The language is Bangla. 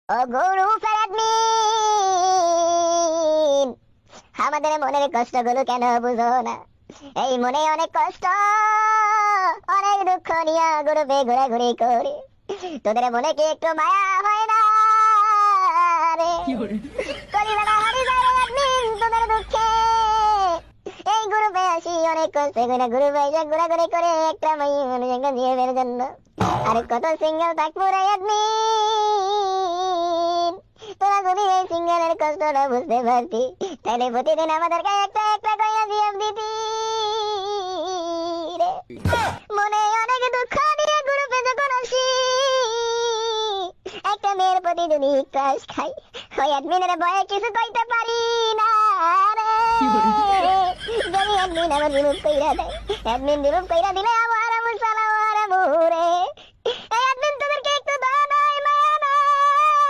ও গুরু ফেরাদমিন, আমাদের মনের কষ্টগুলো কেন বুঝো না? এই মনে অনেক কষ্ট, অনেক দুঃখ নিয়ে গ্রুপে ঘোরাঘুরি করি। তোদের মনে কি একটু মায়া হয় না রে? কলিজাটা হারি যায় রে অ্যাডমিন তোদের দুঃখে। এই গ্রুপে আসি অনেক কষ্টে করে, গ্রুপে এসে ঘোরাঘুরি করে একটা মাইয়া মানুষকে জিএমের জন্য। আর কত সিঙ্গেল থাকবো রে অ্যাডমিন। তোরা যদি এই সিঙ্গেলের কষ্টটা বুঝতে পারতি, তাহলে প্রতিদিন আমাদেরকে একটা একটা করে জিএম দিতি রে। মনে অনেক দুঃখ নিয়ে গ্রুপে যখন আসি, একটা মেয়ের প্রতি যদি ক্রাশ খাই, ওই অ্যাডমিনের ভয়ে কিছু কইতে পারি না রে। যদি অ্যাডমিন আমার রিমুভ কইরা দেয়, অ্যাডমিন রিমুভ কইরা দিলে